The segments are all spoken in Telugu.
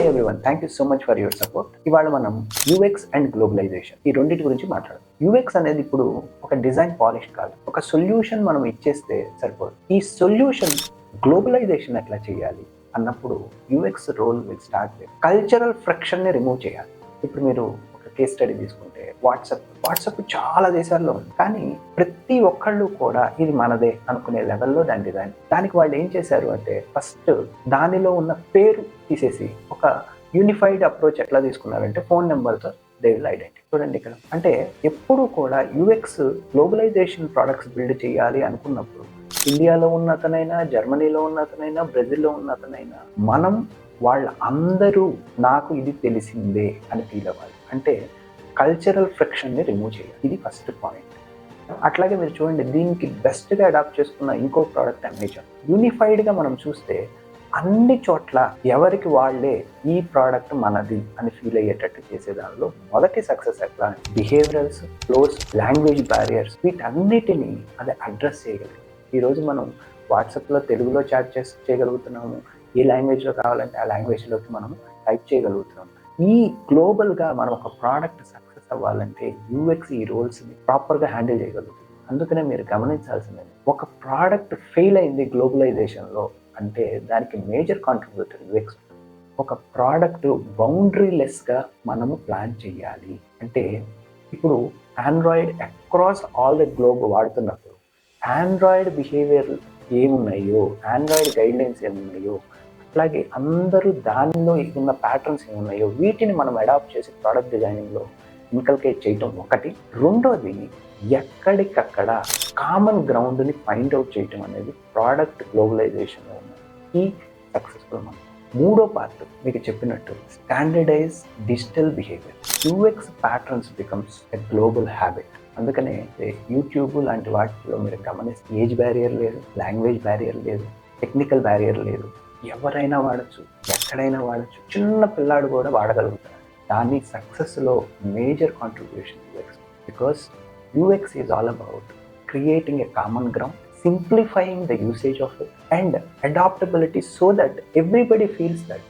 Hi everyone, thank you so much for your support. ఇవాళ మనం యూఎక్స్ అండ్ గ్లోబలైజేషన్ ఈ రెండింటి గురించి మాట్లాడదాం. యూఎక్స్ అనేది ఇప్పుడు ఒక డిజైన్ పాలిష్ కాదు, ఒక సొల్యూషన్ మనం ఇచ్చేస్తే సరిపోదు. ఈ సొల్యూషన్ గ్లోబలైజేషన్ ఎట్లా చేయాలి అన్నప్పుడు UX role will start with cultural friction ని రిమూవ్ చేయాలి. ఇప్పుడు మీరు ఒక కేస్ స్టడీ తీసుకుంటే వాట్సాప్ చాలా దేశాల్లో ఉంది, కానీ ప్రతి ఒక్కళ్ళు కూడా ఇది మనదే అనుకునే లెవెల్లో దాని డిజైన్. దానికి వాళ్ళు ఏం చేశారు అంటే ఫస్ట్ దానిలో ఉన్న పేరు తీసేసి ఒక యూనిఫైడ్ అప్రోచ్ ఎట్లా తీసుకున్నారంటే ఫోన్ నెంబర్తో దే విల్ ఐడెంటిఫై. చూడండి ఇక్కడ అంటే ఎప్పుడు కూడా యూఎక్స్ గ్లోబలైజేషన్ ప్రోడక్ట్స్ బిల్డ్ చేయాలి అనుకున్నప్పుడు ఇండియాలో ఉన్నతనైనా, జర్మనీలో ఉన్నతనైనా, బ్రెజిల్లో ఉన్నతనైనా మనం వాళ్ళ అందరూ నాకు ఇది తెలిసిందే అని ఫీల్ అవ్వాలి. అంటే కల్చరల్ ఫ్రిక్షన్ని రిమూవ్ చేయాలి. ఇది ఫస్ట్ పాయింట్. అట్లాగే మీరు చూడండి, దీనికి బెస్ట్గా అడాప్ట్ చేసుకున్న ఇంకో ప్రోడక్ట్ అమెజాన్. యూనిఫైడ్గా మనం చూస్తే అన్ని చోట్ల ఎవరికి వాళ్ళే ఈ ప్రోడక్ట్ మనది అని ఫీల్ అయ్యేటట్టు చేసే దానిలో మొదటి సక్సెస్ ఎట్లా బిహేవియరల్స్, ఫ్లోస్, లాంగ్వేజ్ బ్యారియర్స్ వీటన్నిటిని అది అడ్రస్ చేయగలిగింది. ఈరోజు మనం వాట్సాప్లో తెలుగులో చాట్ చేయగలుగుతున్నాము. ఏ లాంగ్వేజ్లో కావాలంటే ఆ లాంగ్వేజ్లోకి మనం టైప్ చేయగలుగుతున్నాము. ఈ గ్లోబల్గా మనం ఒక ప్రోడక్ట్ సక్సెస్ అవ్వాలంటే యూఎక్స్ ఈ రోల్స్ని ప్రాపర్గా హ్యాండిల్ చేయగలుగుతుంది. అందుకనే మీరు గమనించాల్సింది, ఒక ప్రోడక్ట్ ఫెయిల్ అయింది గ్లోబలైజేషన్లో అంటే దానికి మేజర్ కాంట్రిబ్యూటర్ యూఎక్స్. ఒక ప్రోడక్ట్ బౌండరీలెస్గా మనము ప్లాన్ చేయాలి. అంటే ఇప్పుడు Android across all the globe వాడుతున్నప్పుడు ఆండ్రాయిడ్ బిహేవియర్ ఏమున్నాయో, ఆండ్రాయిడ్ గైడ్లైన్స్ ఏమున్నాయో, అట్లాగే అందరూ దానిలో ఉన్న ప్యాటర్న్స్ ఏమున్నాయో వీటిని మనం అడాప్ట్ చేసి ప్రోడక్ట్ డిజైనింగ్లో ఇన్కల్కేట్ చేయటం ఒకటి. రెండోది ఎక్కడికక్కడ కామన్ గ్రౌండ్ని ఫైండ్ అవుట్ చేయటం అనేది ప్రోడక్ట్ గ్లోబలైజేషన్లో ఉన్న ఈ సక్సెస్ఫుల్ మనం. మూడో పార్ట్ మీకు చెప్పినట్టు standardize digital behaviour. UX patterns becomes a global habit. అందుకనే యూట్యూబ్ లాంటి వాటిలో మీరు గమనిస్తే ఏజ్ బ్యారియర్ లేదు, లాంగ్వేజ్ బ్యారియర్ లేదు, టెక్నికల్ బ్యారియర్ లేదు. ఎవరైనా వాడచ్చు, ఎక్కడైనా వాడచ్చు. చిన్న పిల్లాడు కూడా వాడగలుగుతారు. దాని సక్సెస్లో major contribution UX. Because UX is all about creating a common ground, simplifying the usage of it and adaptability so that everybody feels that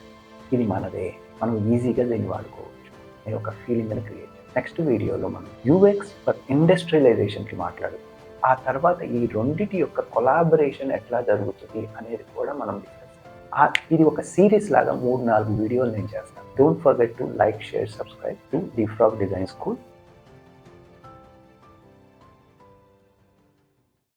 ఇది మనదే, మనం ఈజీగా దీన్ని వాడుకోవచ్చు అనే ఒక ఫీలింగ్ అని క్రియేట్. నెక్స్ట్ వీడియోలో మనం యూఎక్స్ ఫర్ ఇండస్ట్రియలైజేషన్కి మాట్లాడుతాం. ఆ తర్వాత ఈ రెండిటి యొక్క కొలాబరేషన్ ఎట్లా జరుగుతుంది అనేది కూడా మనం డిస్కస్. ఇది ఒక సిరీస్ లాగా 3-4 వీడియోలు నేను చేస్తాను. Don't forget to like, share, subscribe to the frog design school.